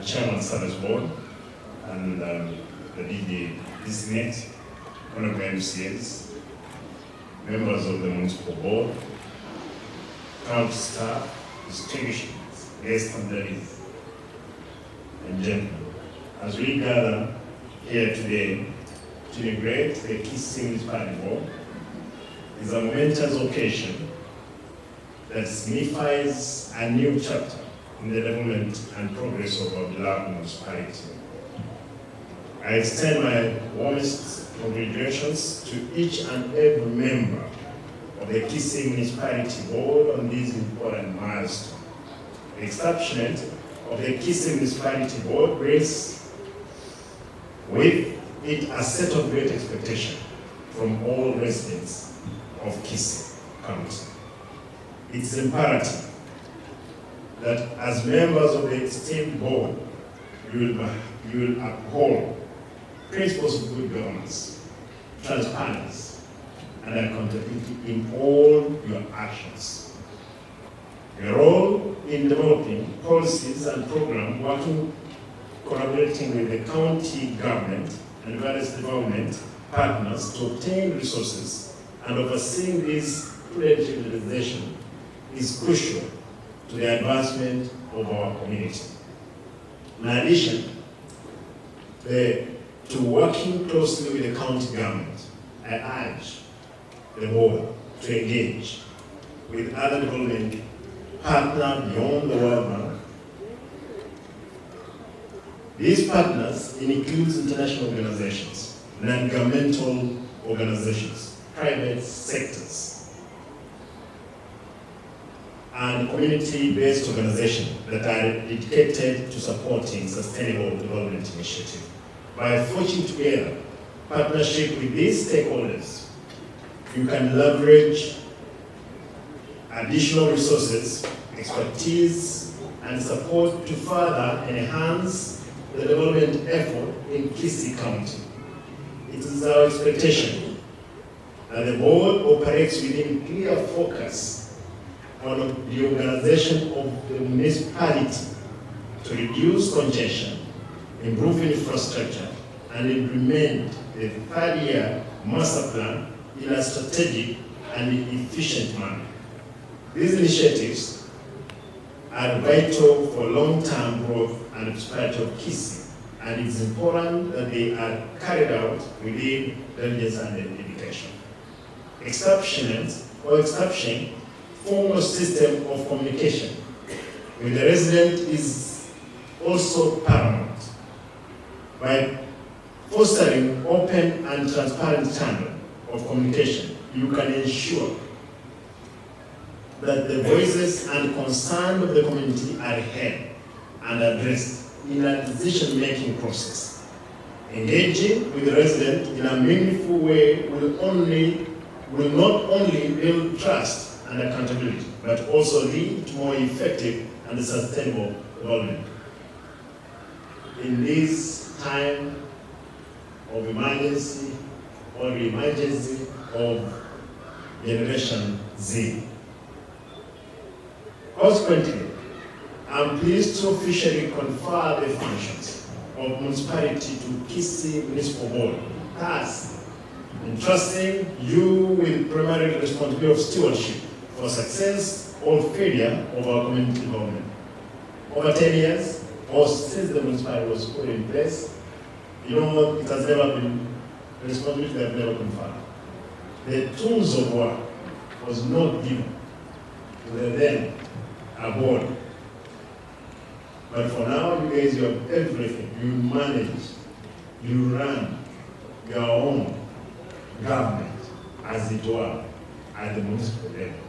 Chairman Service Board, and the DG designate, honorable MCAs, members of the municipal board, county staff, distinguished guests and ladies and gentlemen, as we gather here today to inaugurate the Kisii Municipality Board, is a momentous occasion that signifies a new chapter in the development and progress of our beloved municipality. I extend my warmest congratulations to each and every member of the Kisii Municipality Board on this important milestone. The establishment of the Kisii Municipality Board brings with it a set of great expectation from all residents of Kisii County. It's imperative that as members of the esteemed board, you will uphold principles of good governance, transparency, and accountability in all your actions. Your role in developing policies and programs, working, collaborating with the county government and various development partners to obtain resources and overseeing this prudent utilization is crucial to the advancement of our community. In addition to working closely with the county government, I urge the board to engage with other development partners beyond the World Bank. These partners include international organizations, non-governmental organizations, private sectors, and community-based organizations that are dedicated to supporting sustainable development initiatives. By forging together partnership with these stakeholders, you can leverage additional resources, expertise, and support to further enhance the development effort in Kisii County. It is our expectation that the board operates within clear focus on the organization of the municipality to reduce congestion, improve infrastructure, and implement the third-year master plan in a strategic and efficient manner. These initiatives are vital for long-term growth and prosperity of Kisii, and it is important that they are carried out within diligence and dedication. Establishing formal system of communication with the resident is also paramount. By fostering open and transparent channel of communication, you can ensure that the voices and concerns of the community are heard and addressed in a decision-making process. Engaging with the resident in a meaningful way will not only build trust and accountability, but also lead to more effective and sustainable development. In this time of emergency or the emergency of Generation Z. Consequently, I'm pleased to officially confer the functions of municipality to Kisii Municipal Board, thus entrusting you with primary responsibility of stewardship for success or failure of our community development. Over 10 years, or since the municipality was put in place, it has never been responsibility that have never conferred. The tools of work was not given to the then board. But for now, you guys, you have everything. You manage, you run your own government, as it were, at the municipal level.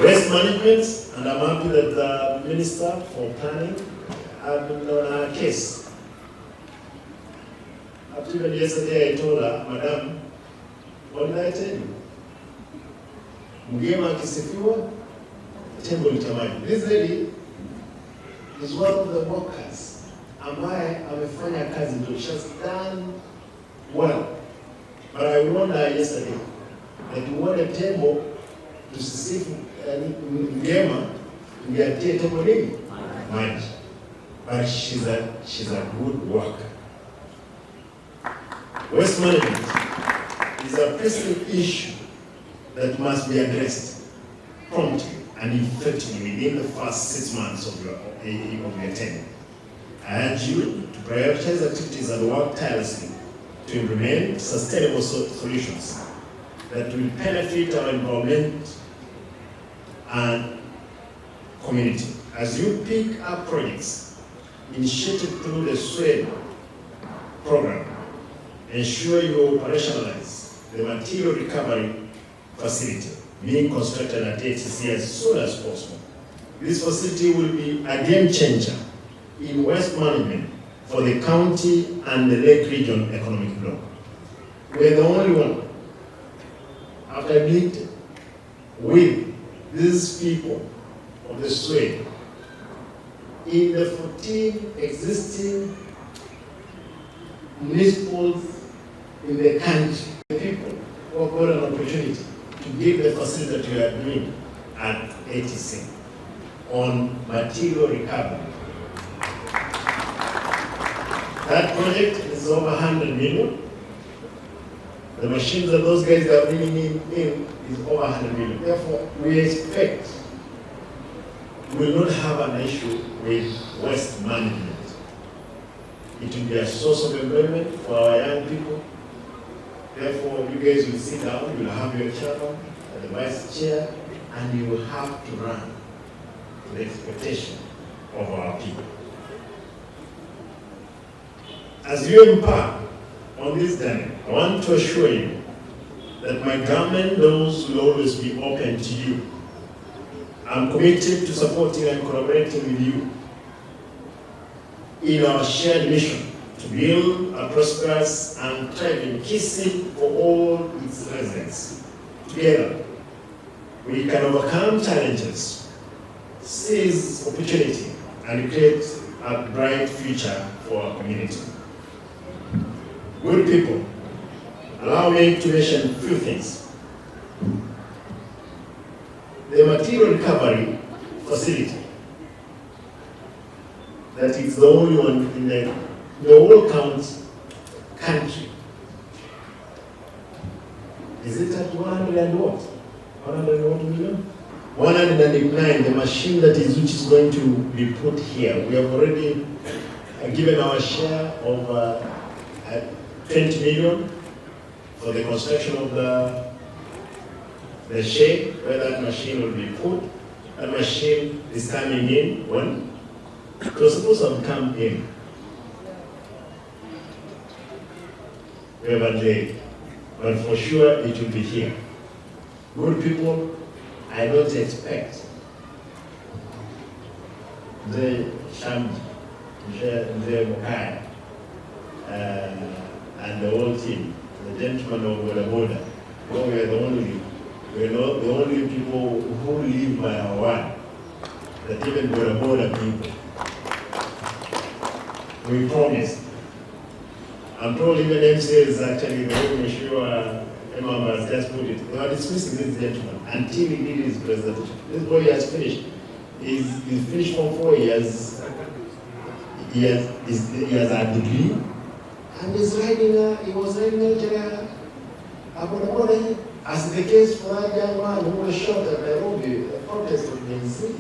Waste management, and I'm happy that the Minister for Planning have been on our case. Up to even yesterday, I told her, Madam, what did I tell you? Mgema akisifiwa, tembo litamani. This lady is one of the workers ambaye amefanya kazi nzuri. She has done well. But I warned her yesterday that you want a tembo tusisifu Mgema ndiatie tembo nini? Maji. But she's a good worker. Waste management is a pressing issue that must be addressed promptly and effectively within the first 6 months of your tenure. I urge you to prioritize activities and work tirelessly to implement sustainable solutions that will benefit our environment and community. As you pick up projects initiated through the SWED program, ensure you operationalize the material recovery facility being constructed at ATC as soon as possible. This facility will be a game changer in waste management for the county and the Lake Region economic bloc. We're the only one, after meeting with these people of the SWED, in the 14 existing municipals in the country, the people who have got an opportunity to give the facility that we are doing at ATC on material recovery. That project is over 100 million. The machines that those guys are bringing in is over 100 million. Therefore, we expect we will not have an issue with waste management. It will be a source of employment for our young people. Therefore, you guys will sit down, you will have your chairman and the vice chair, and you will have to run to the expectation of our people. As you embark on this journey, I want to assure you that my government doors will always be open to you. I'm committed to supporting and collaborating with you in our shared mission to build a prosperous and thriving Kisii for all its residents. Together, we can overcome challenges, seize opportunity, and create a bright future for our community. Good people, allow me to mention a few things. The material recovery facility, that is the only one in the whole country. Is it at 100 and what? 100 million? 109, the machine which is going to be put here. We have already given our share of 20 million for the construction of the shed where that machine will be put. That machine is coming in when? It was supposed to have come in. We have a delay, but for sure it will be here. Good people, I don't expect the Shamji, the Mokai, and the whole team, the gentlemen of Boda Boda. No, we are the only people who live by our word, that even Boda Boda people. We promised. I'm told even MCA is actually the way sure Imam has just put it. They are dismissing this gentleman until he did his presentation. This boy has finished. He's finished for 4 years. He has a degree. And he was riding a boda as the case for that young man who was shot at Nairobi, the protest of the NC.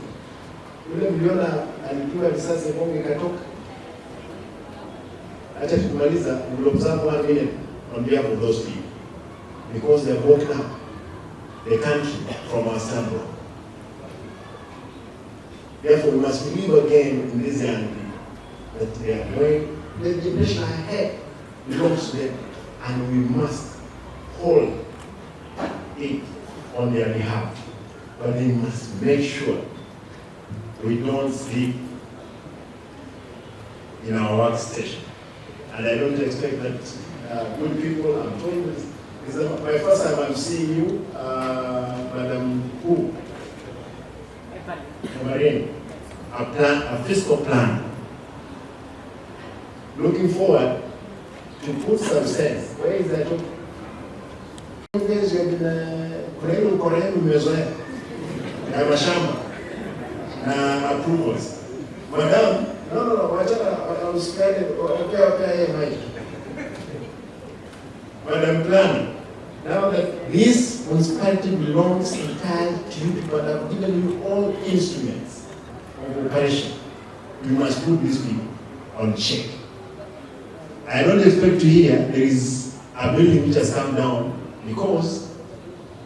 Yule mliona alipigwa risasi bomu ikatoka. Acha tukumaliza, we'll observe 1 minute on behalf of those people. Because they have woken up the country from our standpoint. Therefore, we must believe again in these young people that they are going, the generation ahead belongs to them, and we must hold it on their behalf. But we must make sure we don't sleep in our workstation. And I don't expect that good people, I'm told this is my first time I'm seeing you, Madam Who? Marine, a fiscal plan. Looking forward to put some sense. Where is that? You guys have been Korean mmezoea. Ya mashamba. na approvals. Madam, no, wachana usikane wapea yeye mic. Madam Planner, now that this municipality belongs entirely to you people, I've given you all instruments of operation. You must put these people on check. I don't expect to hear there is a building which has come down because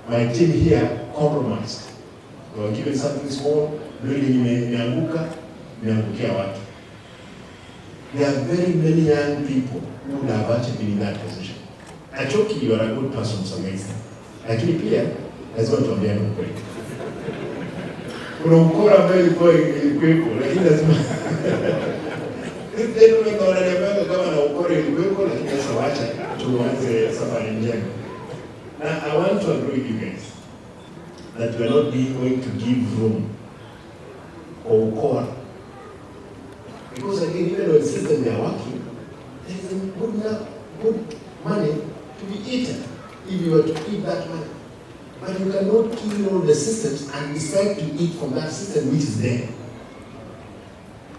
my team here compromised. They were given something small, building imeangukia watu. There are very many young people who would have actually been in that position. Achoki, you are a good person to some extent. Lakini pia lazima tuambiane ukweli. Kuna ukora ambao ilikuwepo, lakini lazima ndio ndio wananiambia kama na ukora ilikuwepo, lakini sasa wacha tuanze safari njema. Now I want to agree with you guys that we are not going to give room for ukora. Because again, even though the system they are working, there is good money to be eaten if you were to eat that money. But you cannot kill all the systems and decide to eat from that system which is there.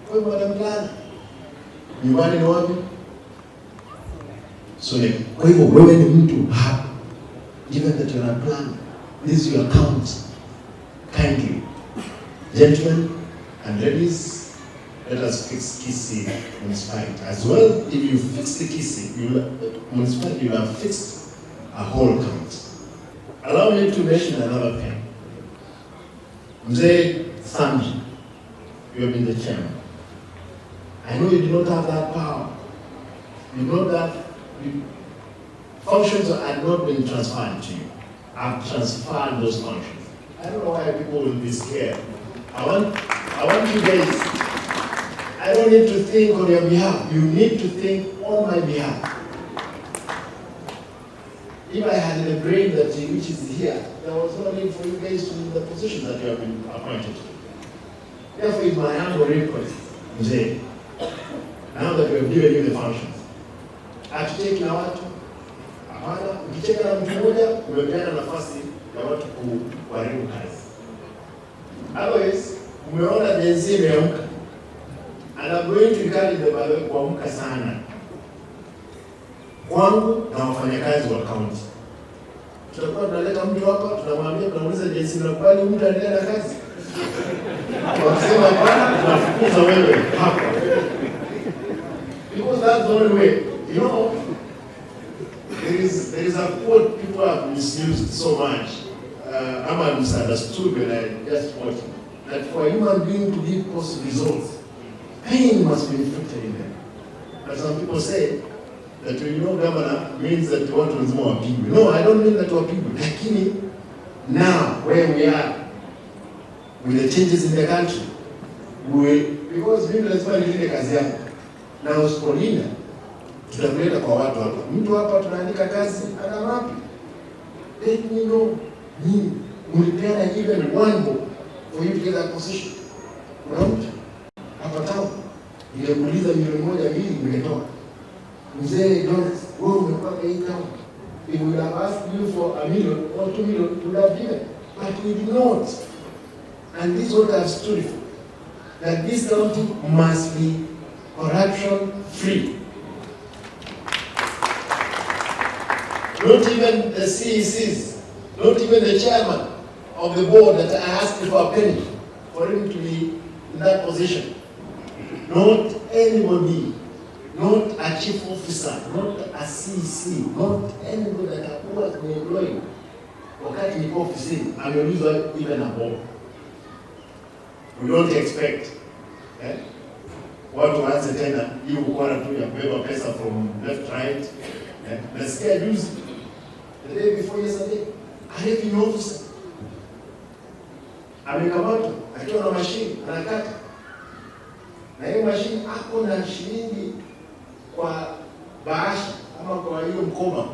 Kwa hivyo Madam Planner, nyumbani ni wapi? So kwa hivyo wewe ni mtu hapa. Given that you are a planner, this is your account. Kindly, gentlemen and ladies, let us fix Kisii municipality. As well, if you fix the Kisii municipality, you have fixed a whole count. Allow me to mention another pen. Mzee Samji, you have been the chairman. I know you do not have that power. You know that functions had not been transferred to you. I've transferred those functions. I don't know why people will be scared. I want you guys, I don't need to think on your behalf. You need to think on my behalf. If I had a brain that which is here, there was no need for you guys to be in the position that you have been appointed to. Therefore, it's my humble request, Mzee, now that we have given you the functions, hatuteki na watu. Hapana, ukicheka na mtu mmoja, umepeana nafasi ya watu kuharibu kazi. Otherwise, umeona jinsi imeamka. And I'm going to encourage the bado kuamka sana. Kwangu na wafanyakazi wa county. Tutakuwa tunaleta mtu hapa, tunamwambia tunamuuliza jinsi mnakubali mtu aendelee na kazi. Wakisema hapana, tunafukuza wewe hapa. Because that's the only way. You know, there is a quote people have misused so much. I'm misunderstood when I just watched it. That for a human being to give positive results, pain must be inflicted in them. But some people say that governor means that watu lazima wapigwe. No, I don't mean that wapigwe. Lakini now where we are with the changes in the country, because mimi lazima nilinde kazi yangu. Na usipolinda tutakuleta kwa watu hapa. Mtu hapa tunaandika kazi ana wapi? Let me know. Mimi ulipeana even one book for you to get that position. Kuna mtu hapa tao nilikuuliza milioni 1-2 nimetoa. Mzee Jones, wewe umepata hii town. If we would have asked you for $1 million or $2 million, we would have given. But we did not. And this is what I have stood for. That this county must be corruption free. Not even the CECs, not even the chairman of the board that I asked for a penny for him to be in that position. Not anybody, not a chief officer, not a CEC, not anybody that was employed. Wakati niko ofisini, ameulizwa even a board. We don't expect watu waanze tena hiyo ukora tu ya kubeba pesa from left right. Nasikia juzi, the day before yesterday, a revenue officer amekamatwa akiwa na mashini anakata, na hiyo mashini ako na shilingi kwa bahasha ama kwa hiyo mkoba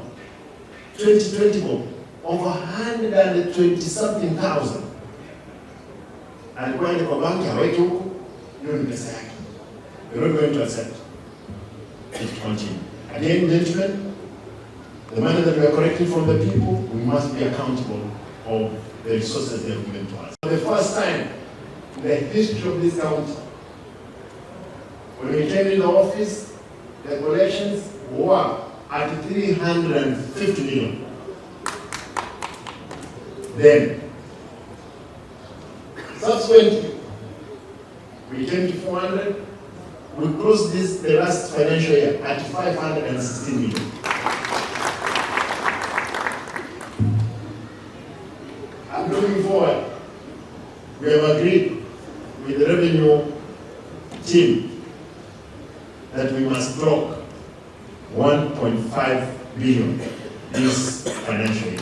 2020 bob over 120 something thousand. Alikuwa ni kwa banki aweke huko, hiyo ni pesa yake. We're not going to accept it to continue. Again, gentlemen, the money that we are collecting from the people, we must be accountable of the resources they have given to us. For the first time, the history of this county. When we came in the office, the collections were at 350 million. Then, subsequently, we came to 400. We closed the last financial year at 516 million. And looking forward, we have agreed with the revenue team that we must clock 1.5 billion this financial year,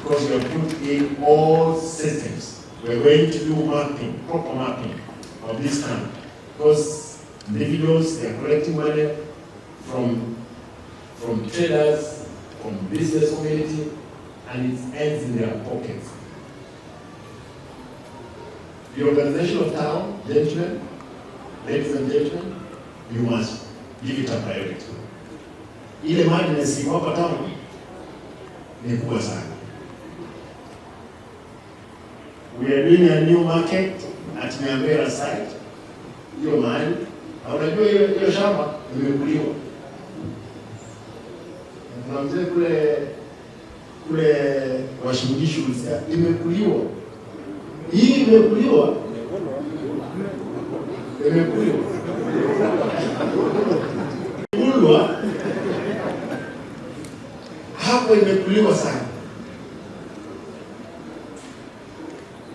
because we have put in all systems. We're going to do mapping, proper mapping of this camp, because individuals, they are collecting money from traders, from business community, and it ends in their pockets. The organization of town, gentlemen, ladies and gentlemen, you must give it a priority. Ile madness iko hapa town ni kubwa sana. We are doing a new market at Nyambera site. Hiyo mahali, na unajua hiyo shamba imekuliwa. Na mzee kule washingishu imekuliwa. Hii imekuliwa. Imekuliwa. Hapo imekuliwa sana.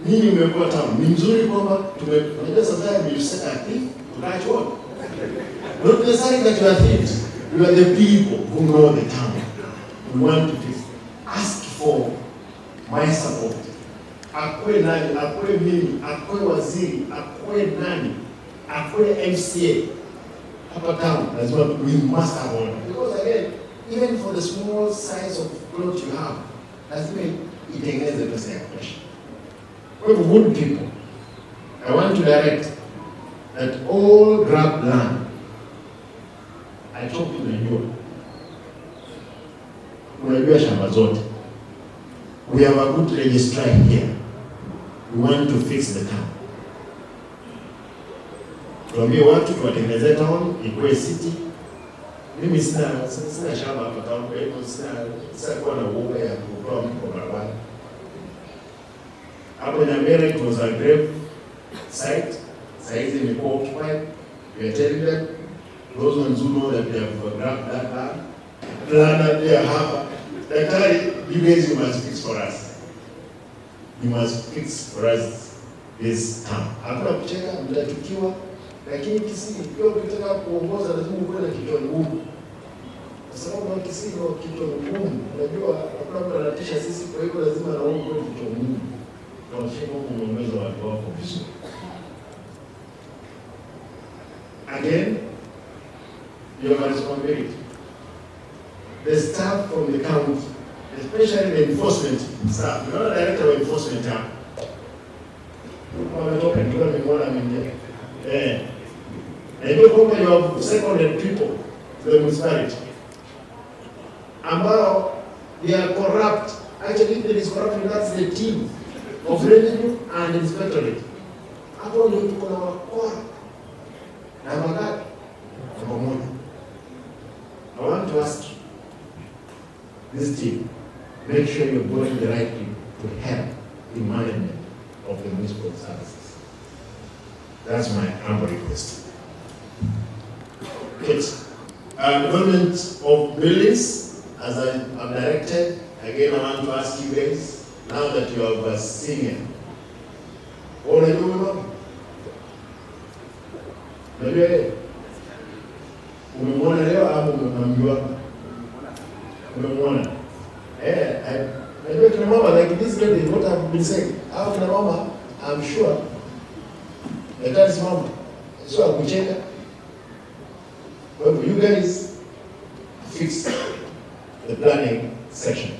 Nini mmekuwa tamu? Ni mzuri kwamba unajua sasa you set a thief to catch what? Not necessarily that you are thieves. You are the people who know the town. We want to ask for my support. Akwe nani, akwe mimi, akwe waziri, akwe nani, akwe MCA. Hapa town, lazima we must have one. Because again, even for the small size of plot you have, lazima itengeneze pesa ya kutosha. We have good people. I want to direct that all grab land. I talk to unajua shamba zote. We have a good registrar here. We want to fix the town. Tuambie watu tuwatengeneze town ikuwe city. Mimi sina shamba hapa town, kwa hivyo sina kuwa na uoga ya kutoa mtu kwa barabara. Hapo Nyambera, it was a grave site. Saizi imekuwa occupied. We are telling them, those ones who know that they have grabbed that land, planner there hapa. Daktari, you guys, you must fix for us. You must fix for us this town. Hakuna kucheka, mtachukiwa, lakini Kisii, pia ukitaka kuongoza lazima uwe na kichwa ngumu. Kwa sababu na Kisii ndio kichwa ngumu. Unajua, hakuna mtu anatisha sisi, kwa hivyo lazima na wewe uwe kichwa ngumu. Kwa sababu kuongoza watu wako vizuri. Again, you have a responsibility. The staff from the county, especially the enforcement staff, you're not a director of enforcement staff. And you have seconded people to the municipality. Ambao they are corrupt. Actually, there is corruption, that's the team of revenue and inspectorate. Hapo ndio tuko na wakora. Na magari pamoja. I want to ask you, this team, make sure you're going the right people to help in management of the municipal services. That's my humble request. It's development of buildings, as I have directed. Again, I want to ask you guys, now that you have a senior, what are you doing? Maybe umemwona leo au umemjua? Umemwona? Najua kina mama, like this lady, what I've been saying. Au kina mama, I'm sure, that is mama. So akucheka. Well, you guys fix the planning section.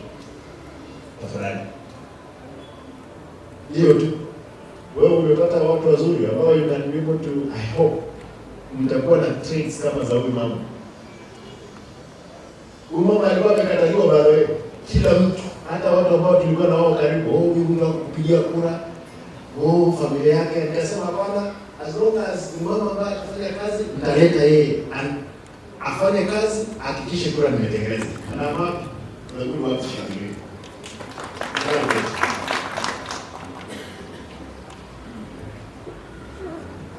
Tafadhali. Hiyo tu. Wewe umepata watu wazuri ambao you can be able to, I hope, mtakuwa na traits kama za huyu mama. Huyu mama alikuwa amekataliwa by the way. Kila mtu, hata watu ambao tulikuwa na wao karibu, huyu kupigia kura. familia yake. Nikasema bwana, as long as ni mama ambaye atafanya kazi, mtaleta yeye afanye kazi, hakikishe kura nimetengeneza. Na wapi? Tunajua wapi shamili.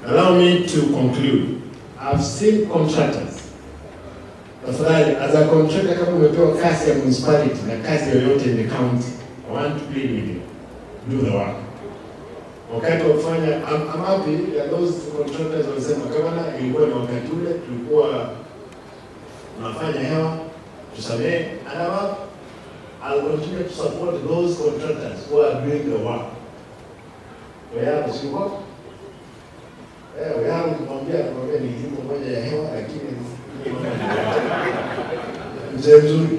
Allow me to conclude. I've seen contractors. Tafadhali, as a contractor, kama umepewa kazi ya municipality na kazi yoyote in the county, I want to plead with you. Do the work. Wakati wa kufanya, I'm happy that those contractors walisema kama ilikuwa ni wakati ule tulikuwa tunafanya hewa, tusamehe, and I'll continue to support those contractors who are doing the work. Wewe usiko wewe kumwambia ni elimu moja ya hewa, lakini mzee mzuri.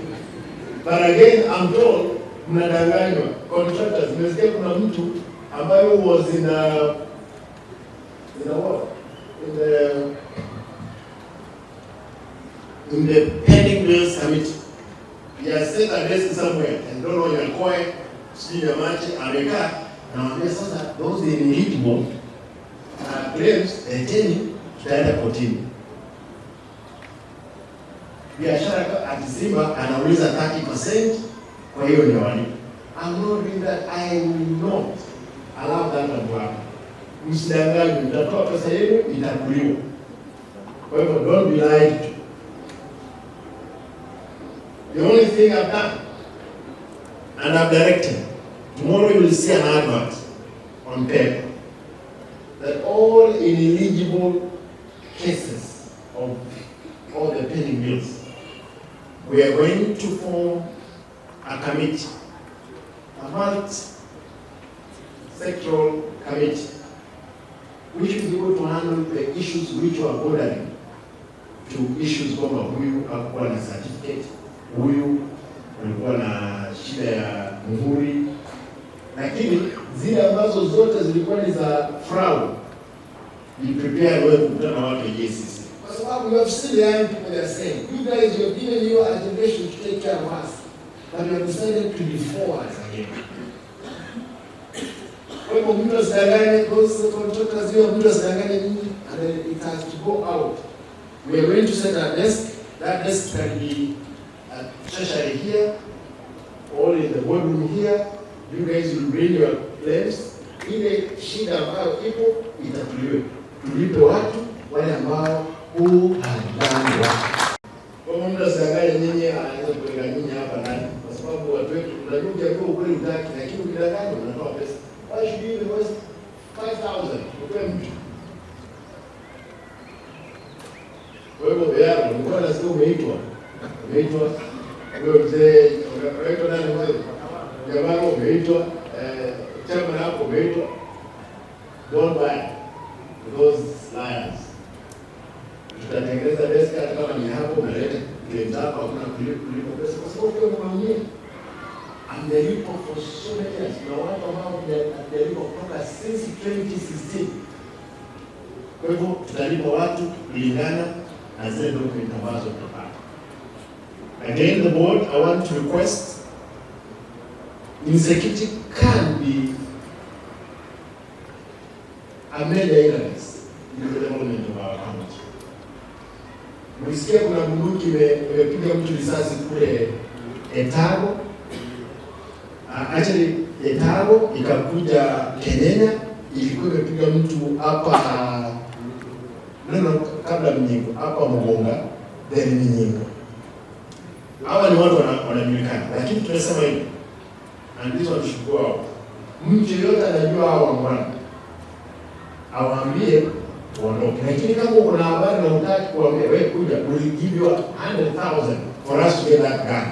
But again, I'm told mnadanganywa contractors. Nimesikia kuna mtu ambaye was in the pending bills committee. He has set a desk somewhere and don't know your coin, sijui ya machi amekaa na wambia sasa those ineligible claims detaining tutaenda kotini. Biashara akisema anauliza 30%, kwa hiyo ni wani. I'm not doing that. I will not allow that to happen. Msidanganywe, mtatoa pesa yenu itakuliwa. Kwa hivyo don't be lied to. The only thing I've done and I've directed, tomorrow you will see an advert on paper that all ineligible cases of all the pending bills, we are going to form a committee, a multi-sectoral committee, which will be able to handle the issues which are bordering to issues kwamba huyu hakuwa na certificate, huyu alikuwa na shida ya muhuri, lakini zile ambazo zote zilikuwa ni za fraud, be prepared wewe kukutana na watu wa JCC. Kwa sababu you have seen the young people they are saying, you guys, you have given your attention to take care of us, but you have decided to defer us again. Kwa hivyo mtu asidanganye, those contractors here, mtu asidanganye nini, and it has to go out. We are going to set a desk. That desk can be at treasury here, or in the boardroom here. You guys will bring your claims. Ile shida ambayo ipo itatuliwe. Tulipe watu wale ambao huadanganywa. Kwa mtu asidanganye nyinyi, anaweza kuweka nyinyi hapa ndani, kwa sababu watu wetu tunajua ukiambiwa ukweli utaki, lakini ukidanganywa unatoa pesa. Why should you invest 5,000 upe mtu? Kwa hivyo yaro, nilikuwa nasikia umeitwa wewe mzee, unaitwa nani mzee? Jamaa umeitwa, chama hapo umeitwa. Don't buy those liars. Tutatengeneza desk hata kama ni hapo unaleta claims hapa, hakuna kulipa pesa kwa sababu wewe unaumia. Amelipa for so many years. Na watu ambao hajalipa kutoka since 2016. Kwa hivyo tutalipa watu kulingana na zile document ambazo tutapata. Again, the board, I want to request insecurity can be a major hindrance in the development of our country. Mlisikia kuna bunduki imepiga mtu risasi kule Etago. Actually Etago ikakuja Kenya, ilikuwa imepiga mtu hapa kabla Mnyingo, hapa Mgonga, then Mnyingo. Hawa ni watu wanajulikana, lakini tunasema hivi, and this one should go out. Mtu yote anajua hawa mbwana, awaambie waondoke. Lakini kama uko na habari na unataka kuambia wewe kuja, we'll give you 100,000 for us to get that gun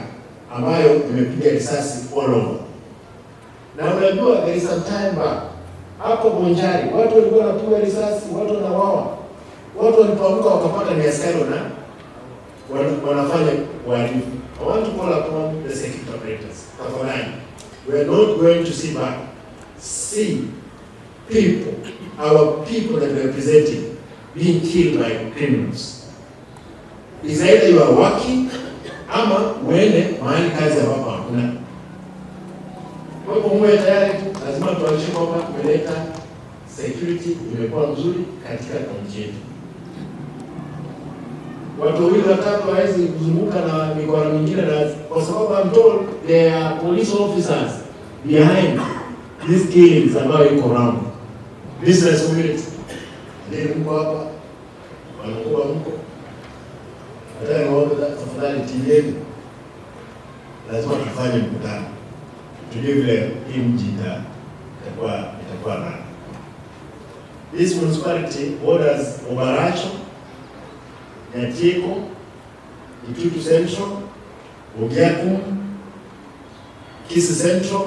ambayo imepiga risasi all over. Na unajua there is some time back hapo Bonjari watu walikuwa wanapigwa risasi, watu wanawawa. Watu walipoamka wakapata ni askari wanafanya uhalifu. I want to call upon the security operators. Tafadhali, we are not going to sit back. See people, our people that we are representing, being killed by criminals. Is either you are working ama uende mahali kazi ambapo hakuna. Kwa hivyo mwe tayari tu, lazima tuanze kwamba tumeleta security imekuwa mzuri katika kaunti yetu. Watu wawili watatu hawezi kuzunguka na mikoa mingine, na kwa sababu I'm told there are police officers behind these killings ambayo iko around business community. Ndio mko hapa, wanakuwa mko hata niombe tafadhali tieni, lazima tufanye mkutano tujue vile hii mji itakuwa na this municipality borders Obaracho, Nyatiko, Kitutu Central, Ogiakum, Kisii Central,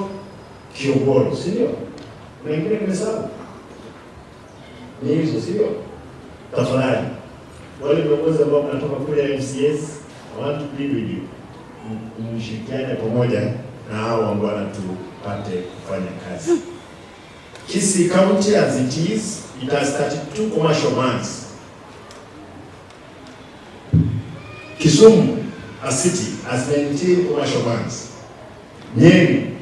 Kiogoro, si ndio? Na ingine nimesahau. Ni hizo, si ndio? Tafadhali wale viongozi ambao mnatoka kule MCS, I want to plead with you, mshirikiane pamoja na hao ambao tupate kufanya kazi. Kisii County as it is, it has 32 commercial banks. Kisumu as city has 19 commercial banks. Nyeri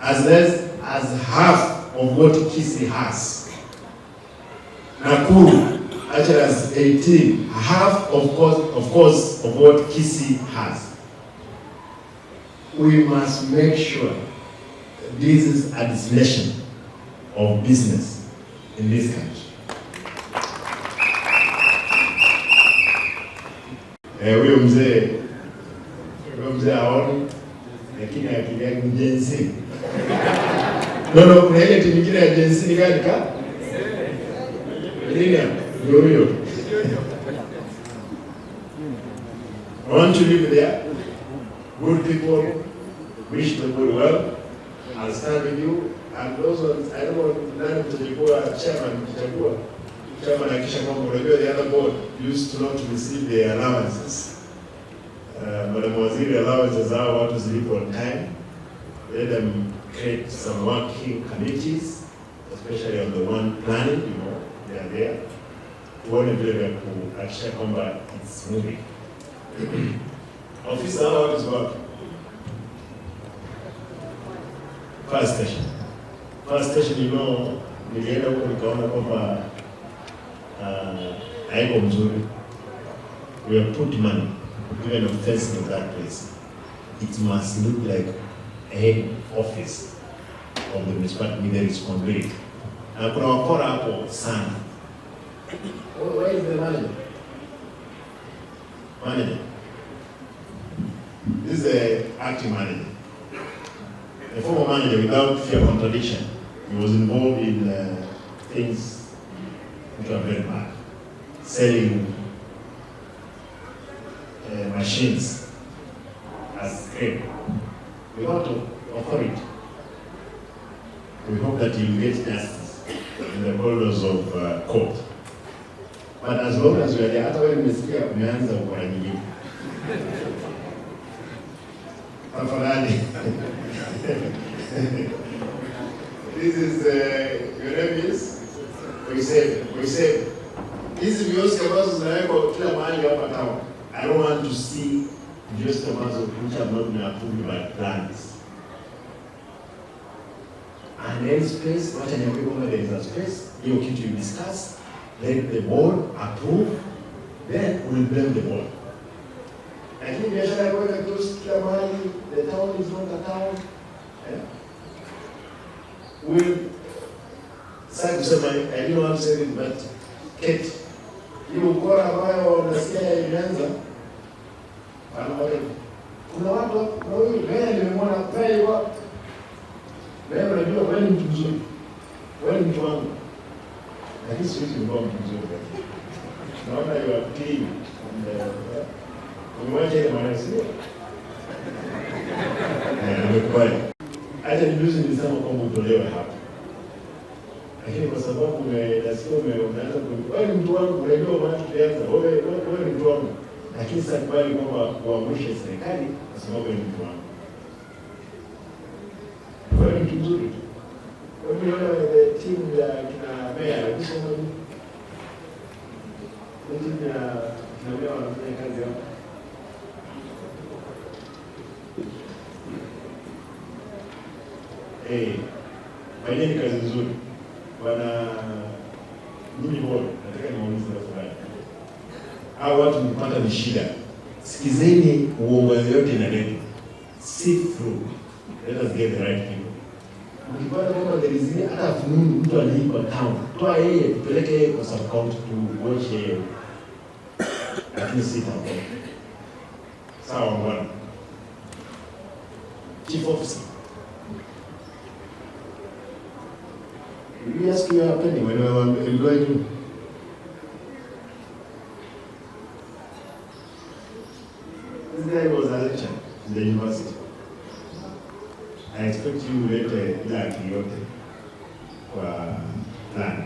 as less as half of what Kisii has. Nakuru actually has 18, half of course of what Kisii has. We must make sure this is a destination of business in this country. Huyo mzee haoni, lakini akili yake ni Gen Z. No, kuna ile timu nyingine ya Gen Z ni gani ka? Nini? Ndio. I want to live there. Good people, wish the good well. I'll stand with you. And those ones, I don't want none to be chairman akisha kwamba unajua the other board used to not receive their allowances. Madam Waziri, allowances hao watu zilipo on time. Let them create some working committees, especially on the one planning, they are there. Tuone vile vya kuhakikisha kwamba it's moving. Officer hao watu wapi? First station, nilienda huko nikaona kwamba haiko mzuri. We have put money, even a fence in that place. It must look like a head office of the municipality with the responsibility. Na kuna wakora hapo sana. Where is the manager? This is the acting manager. The former manager, without fear of contradiction, he was involved in things which are very bad. Selling machines as scrap without authority. We hope that he will get justice in the corridors of court. But as long as we are there, hata wewe nimesikia umeanza ukora nyingine. Tafadhali. This is your name is Moise. Hizi vioski ambazo zinawekwa kila mahali hapa town. I don't want to see vioski ambazo which have not been approved by plans. And any space, what an everyone there is a space, hiyo kitu you discuss, let the board approve, then we'll blame the board. Lakini biashara ya kuweka kioski kila mahali, the town is not a town. Sasa kusema, I don't want to say it, but Kate, hiyo ukora ambayo unasikia imeanza, kuna watu, kuna huyu, wewe nimemwona, wewe wapi? Wewe unajua, wewe ni mtu mzuri, wewe ni mtu wangu, lakini siwezi kuwa mtu mzuri. Naona you are clean, umemwacha ile maneno sio? Nimekubali. Hata nijuzi nilisema kwamba utolewe hapa. Lakini kwa sababu umeanza wewe ni mtu wangu, unajua maana tulianza, wewe ni mtu wangu. Lakini sasa kubali kwamba kuamrisha serikali kwa sababu ni mtu wangu. Wewe ni mtu mzuri. Wewe ni timu ya kina Mea, ukisoma ni timu ya kina Mea wanafanya kazi hapa. Fanyeni kazi nzuri. Bwana Nataka niwaulize fulani. Hao watu mpata ni shida. Sikizeni uongo yote na neno. See through. Let us get the right people. Ukipata kama there is hata fununu mtu aliipa town. Toa yeye tupeleke yeye kwa sub county to watch yeye. Lakini si hapo. Sawa bwana. Chief officer. We ask you a penny when we were employed you. This guy was a lecturer in the university. I expect you ulete ila akili yote kwa plan.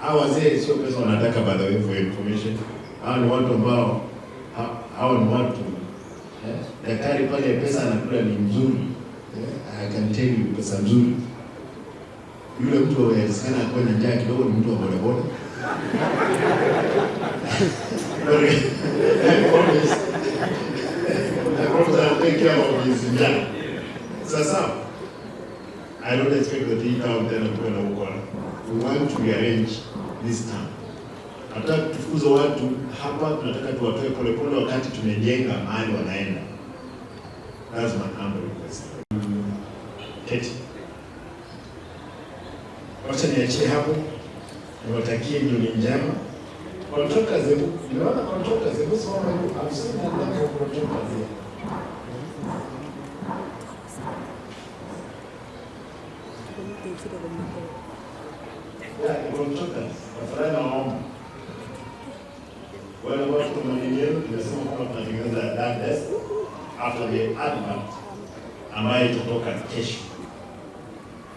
Hao wazee sio pesa wanataka, by the way, for information. Hao ni watu ambao daktari pale pesa anakula ni mzuri. I can tell you pesa nzuri. Yule mtu anawezekana akuwe na njaa kidogo, ni mtu wa bodaboda. Sasa, I don't expect the thing out there to go. We want to rearrange this time. Nataka tufukuze watu hapa, tunataka tuwatoe pole pole wakati tumejenga mahali wanaenda. That's my humble request. Keti. Wacha niachie hapo. Niwatakie jioni njema. Kutoka Zebu, nimeona kutoka Zebu sio mambo absolutely ndio kutoka Zebu. Kutoka afadhali naomba wale watu wa mwenyewe tunasema kwamba tunatengeneza that desk after the advert ambayo itatoka kesho,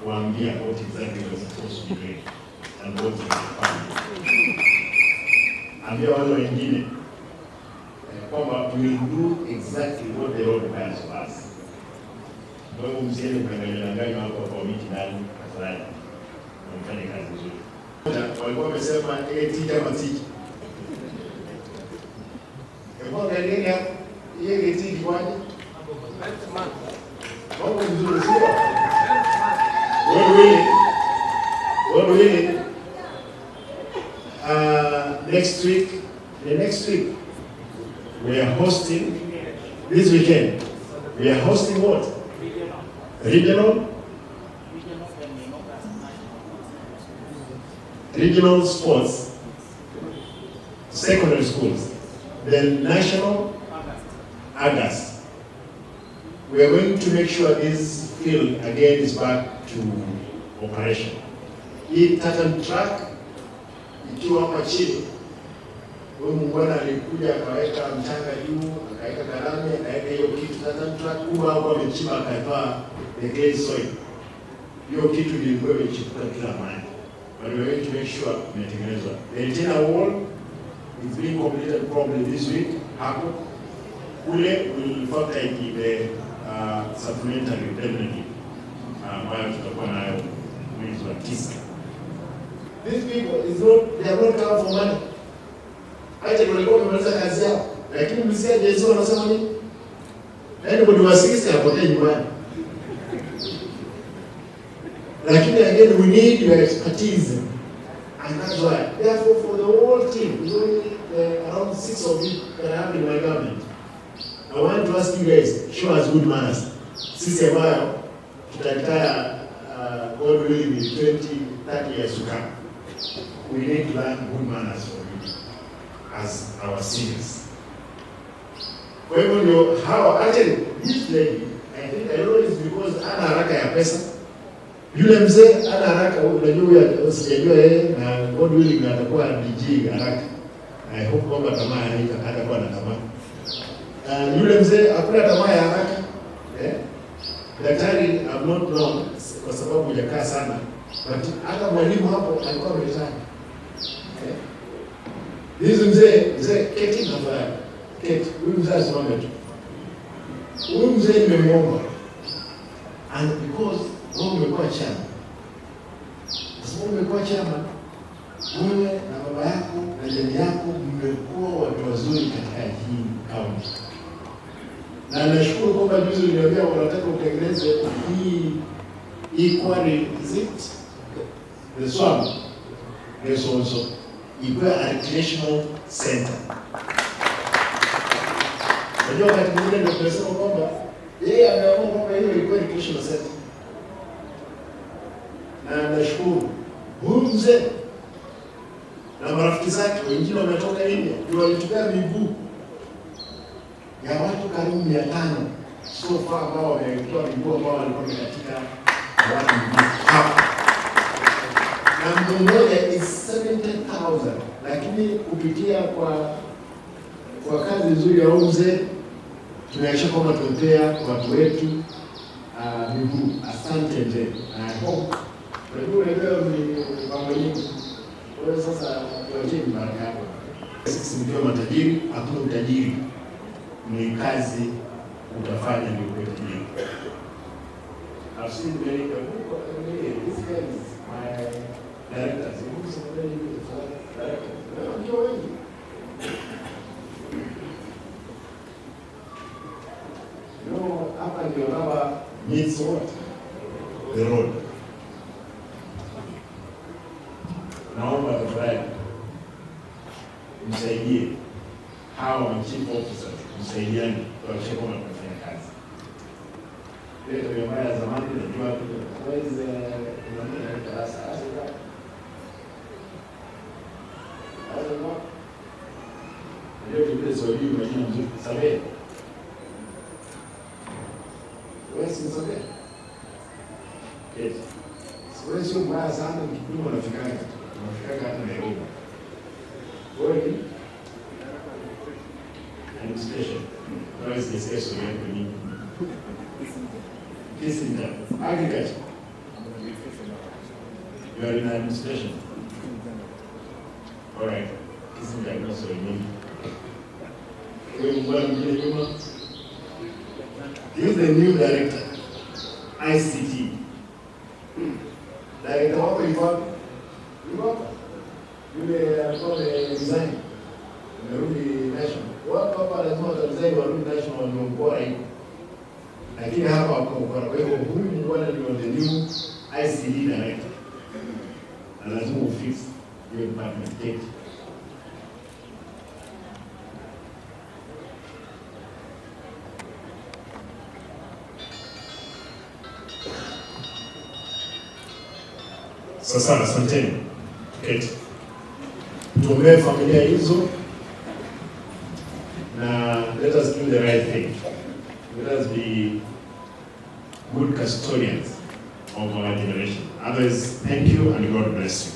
kuambia what exactly was supposed to be doing and what is happening. Ambia wale wengine kwamba we will do exactly what the law requires of us. Kwa hiyo msiende kuangaliana hapo kwa miti ndani afadhali mfanye kazi nzuri. Walikuwa wamesema eti kama tiki. Kwa ngalieni hapo yeye tiki kwaje? Mambo nzuri sio? Wewe next week, the next week we are hosting this weekend. We are hosting what? Regional sports, secondary schools, then national August. We are going to make sure this field again is back to operation. Hii tartan track ikiwa hapa chini, huyu mbwana alikuja akaweka mchanga juu, akaweka karame, akaweka hiyo kitu tartan track kubwa hapo amechimba akatoa the clay soil. Hiyo kitu ilikuwa imechipuka kila mahali. But we are going to make sure imetengenezwa. The antenna wall is being completed probably this week. Hapo kule will factor in the supplementary definitely ambayo tutakuwa nayo mwezi wa 9. These people is not, they are not come for money. Acha walikuwa wamemaliza kazi yao, lakini msia Yesu anasema nini? Anybody who assist apotee nyumbani. Lakini again we need your expertise, and that's why therefore for the whole team, there's only around 6 of you that I have in my government. I want to ask you guys, show us good manners. Sisi ambayo tutakaa God willing in 20-30 years to come, we need to learn good manners from you as our seniors. Kwa hivyo ndio hawa, actually this lady, I think I know it's because ana haraka ya pesa. Yule mzee ana haraka, unajua usijajua yeye na God willing atakuwa DG haraka. I hope kwamba tamaa atakuwa na tamaa. Yule mzee hakuna tamaa ya haraka. Daktari I'm not known kwa sababu hujakaa sana. But hata mwalimu hapo alikuwa ametana. Hizo mzee keti na fara. Keti, huyu mzee asimame tu. Huyu mzee nimemwomba. And because wewe umekuwa chama. Kwa sababu umekuwa chama, wewe na baba yako na jamii yako mmekuwa watu wazuri katika hii kaunti. Na nashukuru kwamba juzi uliniambia wanataka utengeneze hii quarry, is it? The swamp. Yes also. ikuwe a recreational center. Unajua wakati mwingine ndio tunasema kwamba yeye ameamua kwamba hiyo ilikuwa recreational center. Na nashukuru huyu mzee na marafiki zake wengine wametoka India, ndio walitupea miguu ya watu karibu 500 so far ambao wametoa miguu ambao walikuwa katika watu hapa, na mguu mmoja is 70,000, lakini kupitia kwa kazi nzuri ya mzee tunahakikisha kwamba tumepea watu wetu miguu. Asante mzee. I hope unajua ni mambo nyingi. Kwa hiyo sasa tuachie baraka yako. Sisi ndio matajiri, hakuna utajiri. Ni kazi utafanya ndio uwe tajiri. I've seen many people, this guy is my director. Who's the director? Ndio wengi. No, hapa ndio kama meets what? The road. Naomba tafadhali msaidie hawa chief officers, msaidiane kuhakikisha kwamba tunafanya kazi. Ile tabia mbaya ya zamani najua tuweze kunaenda darasa hasa ndio kile swali majina mzuri samehe. Wewe si samehe. Yes. Wewe sio mbaya sana kipimo unafikanga. Unafika hata Nairobi. Wewe administration. Wewe si sasa wewe ni. This is the agriculture. You are in administration. All right. This is the also you. Wewe mbona mjini nyuma? He is the new director. ICT. Director wako yuko yule alikuwa resign, amerudi national. Watu hapa lazima wataresign warudi national wanaokuwa hiyo. Lakini hapa wako kwa hiyo huyu ni wale ndio the new ICT director. Na lazima ufix hiyo department date. Sasa asanteni. Keti. Tuombee familia hizo na let us do the right thing. Let us be good custodians of our generation. Others, thank you and God bless you.